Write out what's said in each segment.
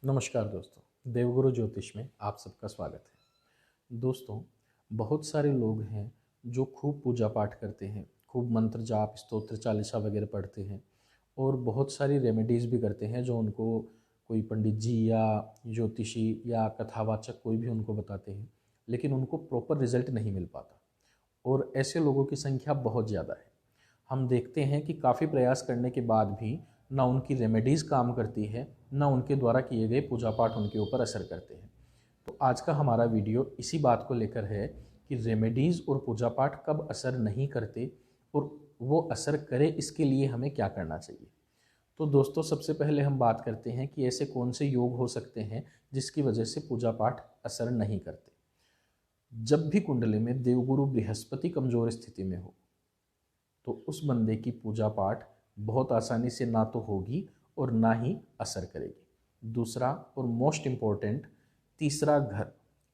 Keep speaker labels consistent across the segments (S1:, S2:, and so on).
S1: नमस्कार दोस्तों, देवगुरु ज्योतिष में आप सबका स्वागत है। दोस्तों, बहुत सारे लोग हैं जो खूब पूजा पाठ करते हैं, खूब मंत्र जाप स्तोत्र चालीसा वगैरह पढ़ते हैं और बहुत सारी रेमेडीज़ भी करते हैं जो उनको कोई पंडित जी या ज्योतिषी या कथावाचक कोई भी उनको बताते हैं, लेकिन उनको प्रॉपर रिजल्ट नहीं मिल पाता और ऐसे लोगों की संख्या बहुत ज़्यादा है। हम देखते हैं कि काफ़ी प्रयास करने के बाद भी ना उनकी रेमेडीज़ काम करती है, ना उनके द्वारा किए गए पूजा पाठ उनके ऊपर असर करते हैं। तो आज का हमारा वीडियो इसी बात को लेकर है कि रेमेडीज़ और पूजा पाठ कब असर नहीं करते और वो असर करे इसके लिए हमें क्या करना चाहिए। तो दोस्तों, सबसे पहले हम बात करते हैं कि ऐसे कौन से योग हो सकते हैं जिसकी वजह से पूजा पाठ असर नहीं करते। जब भी कुंडली में देवगुरु बृहस्पति कमज़ोर स्थिति में हो तो उस बंदे की पूजा पाठ बहुत आसानी से ना तो होगी और ना ही असर करेगी। दूसरा और मोस्ट इम्पोर्टेंट, तीसरा घर,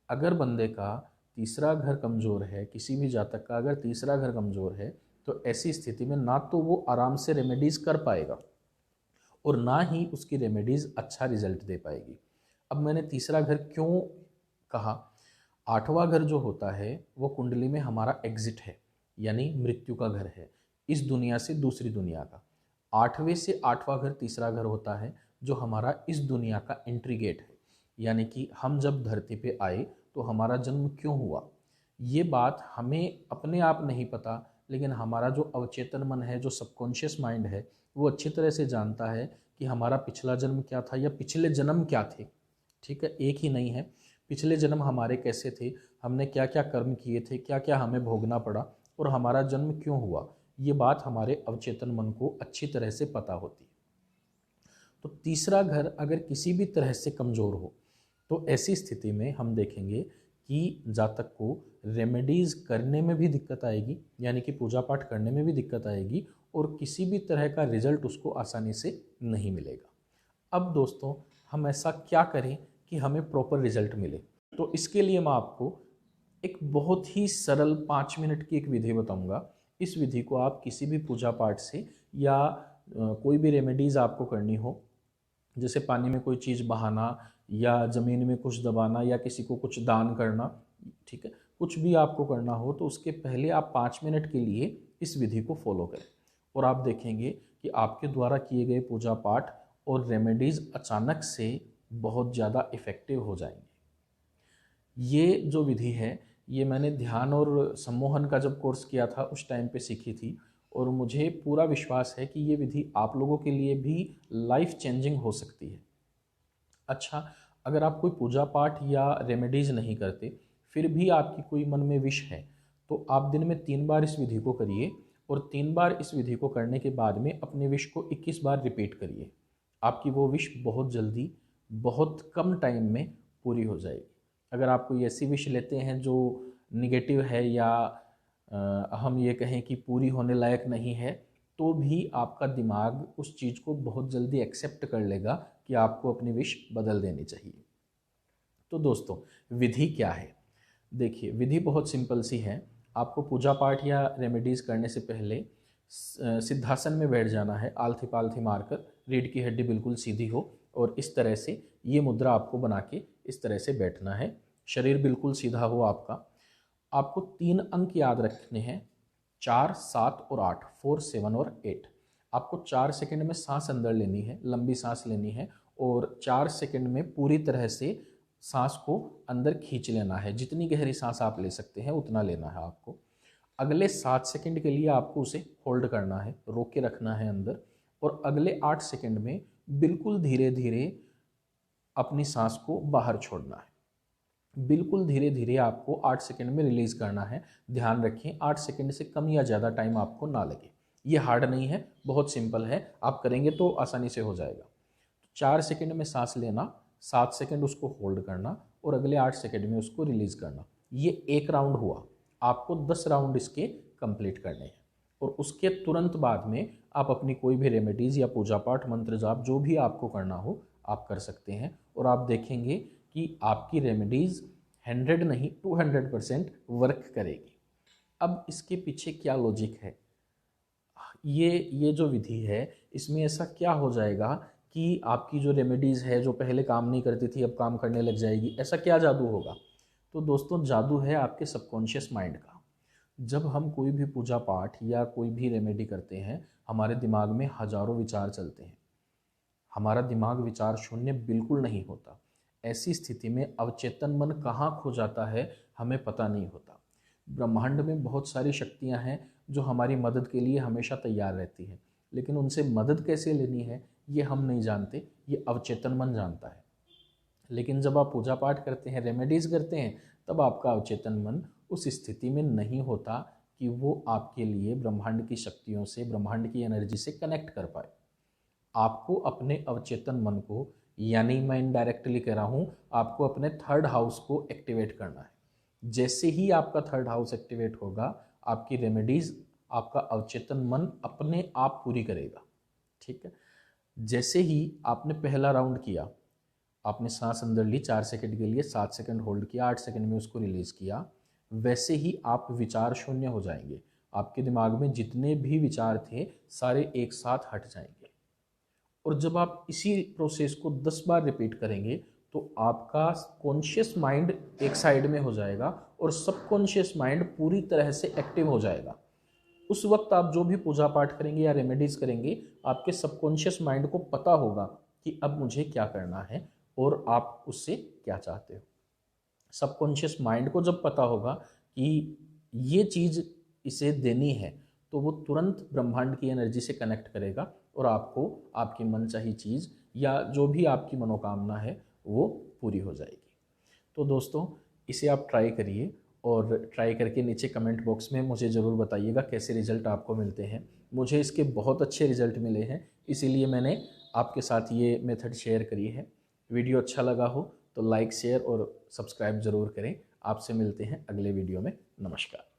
S1: अगर बंदे का तीसरा घर कमज़ोर है, किसी भी जातक का अगर तीसरा घर कमज़ोर है तो ऐसी स्थिति में ना तो वो आराम से रेमेडीज़ कर पाएगा और ना ही उसकी रेमेडीज़ अच्छा रिजल्ट दे पाएगी। अब मैंने तीसरा घर क्यों कहा? आठवां घर जो होता है वो कुंडली में हमारा एग्जिट है, यानी मृत्यु का घर है, इस दुनिया से दूसरी दुनिया का। आठवें से आठवां घर तीसरा घर होता है जो हमारा इस दुनिया का एंट्री गेट है, यानी कि हम जब धरती पे आए तो हमारा जन्म क्यों हुआ, ये बात हमें अपने आप नहीं पता, लेकिन हमारा जो अवचेतन मन है, जो सबकॉन्शियस माइंड है, वो अच्छी तरह से जानता है कि हमारा पिछला जन्म क्या था या पिछले जन्म क्या थे। ठीक है, एक ही नहीं है, पिछले जन्म हमारे कैसे थे, हमने क्या क्या कर्म किए थे, क्या क्या हमें भोगना पड़ा और हमारा जन्म क्यों हुआ, ये बात हमारे अवचेतन मन को अच्छी तरह से पता होती है। तो तीसरा घर अगर किसी भी तरह से कमज़ोर हो तो ऐसी स्थिति में हम देखेंगे कि जातक को रेमेडीज़ करने में भी दिक्कत आएगी, यानी कि पूजा पाठ करने में भी दिक्कत आएगी और किसी भी तरह का रिजल्ट उसको आसानी से नहीं मिलेगा। अब दोस्तों, हम ऐसा क्या करें कि हमें प्रॉपर रिजल्ट मिले? तो इसके लिए मैं आपको एक बहुत ही सरल 5 मिनट की एक विधि बताऊंगा। इस विधि को आप किसी भी पूजा पाठ से या कोई भी रेमेडीज़ आपको करनी हो, जैसे पानी में कोई चीज़ बहाना या ज़मीन में कुछ दबाना या किसी को कुछ दान करना, ठीक है, कुछ भी आपको करना हो तो उसके पहले आप 5 मिनट के लिए इस विधि को फॉलो करें और आप देखेंगे कि आपके द्वारा किए गए पूजा पाठ और रेमेडीज़ अचानक से बहुत ज़्यादा इफ़ेक्टिव हो जाएंगे। ये जो विधि है, ये मैंने ध्यान और सम्मोहन का जब कोर्स किया था उस टाइम पे सीखी थी और मुझे पूरा विश्वास है कि ये विधि आप लोगों के लिए भी लाइफ चेंजिंग हो सकती है। अच्छा, अगर आप कोई पूजा पाठ या रेमेडीज़ नहीं करते, फिर भी आपकी कोई मन में विश है, तो आप दिन में 3 बार इस विधि को करिए और 3 बार इस विधि को करने के बाद में अपने विश को 21 बार रिपीट करिए। आपकी वो विश बहुत जल्दी, बहुत कम टाइम में पूरी हो जाएगी। अगर आप कोई ऐसी विश लेते हैं जो निगेटिव है या हम ये कहें कि पूरी होने लायक नहीं है, तो भी आपका दिमाग उस चीज़ को बहुत जल्दी एक्सेप्ट कर लेगा कि आपको अपनी विश बदल देनी चाहिए। तो दोस्तों, विधि क्या है? देखिए, विधि बहुत सिंपल सी है। आपको पूजा पाठ या रेमेडीज़ करने से पहले सिद्धासन में बैठ जाना है, आलथी पालथी मारकर, रीढ़ की हड्डी बिल्कुल सीधी हो और इस तरह से ये मुद्रा आपको बना के इस तरह से बैठना है। शरीर बिल्कुल सीधा हो आपका। आपको 3 अंक याद रखने हैं, 4, 7 और 8, 4, 7 और 8। आपको 4 सेकंड में सांस अंदर लेनी है, लंबी सांस लेनी है और 4 सेकंड में पूरी तरह से सांस को अंदर खींच लेना है। जितनी गहरी सांस आप ले सकते हैं उतना लेना है आपको। अगले 7 सेकंड के लिए आपको उसे होल्ड करना है, रोक के रखना है अंदर और अगले 8 सेकंड में बिल्कुल धीरे धीरे अपनी सांस को बाहर छोड़ना है। बिल्कुल धीरे धीरे आपको 8 सेकंड में रिलीज़ करना है। ध्यान रखें, 8 सेकंड से कम या ज़्यादा टाइम आपको ना लगे। ये हार्ड नहीं है, बहुत सिंपल है, आप करेंगे तो आसानी से हो जाएगा। 4 सेकंड में सांस लेना, 7 सेकंड उसको होल्ड करना और अगले 8 सेकंड में उसको रिलीज़ करना। ये एक राउंड हुआ। आपको 10 राउंड इसके कंप्लीट करने हैं और उसके तुरंत बाद में आप अपनी कोई भी रेमेडीज़ या पूजा पाठ मंत्र जाप जो भी आपको करना हो आप कर सकते हैं और आप देखेंगे कि आपकी रेमेडीज़ 100 नहीं 200% वर्क करेगी। अब इसके पीछे क्या लॉजिक है? ये जो विधि है, इसमें ऐसा क्या हो जाएगा कि आपकी जो रेमेडीज़ है जो पहले काम नहीं करती थी अब काम करने लग जाएगी। ऐसा क्या जादू होगा? तो दोस्तों, जादू है आपके सबकॉन्शियस माइंड का। जब हम कोई भी पूजा पाठ या कोई भी रेमेडी करते हैं, हमारे दिमाग में हजारों विचार चलते हैं। हमारा दिमाग विचार शून्य बिल्कुल नहीं होता। ऐसी स्थिति में अवचेतन मन कहाँ खो जाता है, हमें पता नहीं होता। ब्रह्मांड में बहुत सारी शक्तियाँ हैं जो हमारी मदद के लिए हमेशा तैयार रहती हैं, लेकिन उनसे मदद कैसे लेनी है ये हम नहीं जानते, ये अवचेतन मन जानता है। लेकिन जब आप पूजा पाठ करते हैं, रेमेडीज़ करते हैं, तब आपका अवचेतन मन उस स्थिति में नहीं होता कि वो आपके लिए ब्रह्मांड की शक्तियों से, ब्रह्मांड की एनर्जी से कनेक्ट कर पाए। आपको अपने अवचेतन मन को, यानी मैं इनडायरेक्टली कह रहा हूँ, आपको अपने थर्ड हाउस को एक्टिवेट करना है। जैसे ही आपका थर्ड हाउस एक्टिवेट होगा, आपकी रेमेडीज़ आपका अवचेतन मन अपने आप पूरी करेगा। ठीक है। जैसे ही आपने पहला राउंड किया, आपने सांस अंदर ली 4 सेकंड के लिए, 7 सेकंड होल्ड किया, 8 सेकंड में उसको रिलीज़ किया, वैसे ही आप विचार शून्य हो जाएंगे। आपके दिमाग में जितने भी विचार थे सारे एक साथ हट जाएंगे। और जब आप इसी प्रोसेस को 10 बार रिपीट करेंगे तो आपका कॉन्शियस माइंड एक साइड में हो जाएगा और सबकॉन्शियस माइंड पूरी तरह से एक्टिव हो जाएगा। उस वक्त आप जो भी पूजा पाठ करेंगे या रेमेडीज़ करेंगे, आपके सबकॉन्शियस माइंड को पता होगा कि अब मुझे क्या करना है और आप उससे क्या चाहते हो। सबकॉन्शियस माइंड को जब पता होगा कि ये चीज़ इसे देनी है, तो वो तुरंत ब्रह्मांड की एनर्जी से कनेक्ट करेगा और आपको आपकी मनचाही चीज़ या जो भी आपकी मनोकामना है वो पूरी हो जाएगी। तो दोस्तों, इसे आप ट्राई करिए और ट्राई करके नीचे कमेंट बॉक्स में मुझे ज़रूर बताइएगा कैसे रिज़ल्ट आपको मिलते हैं। मुझे इसके बहुत अच्छे रिज़ल्ट मिले हैं, इसीलिए मैंने आपके साथ ये मेथड शेयर करी है। वीडियो अच्छा लगा हो तो लाइक, शेयर और सब्सक्राइब ज़रूर करें। आपसे मिलते हैं अगले वीडियो में। नमस्कार।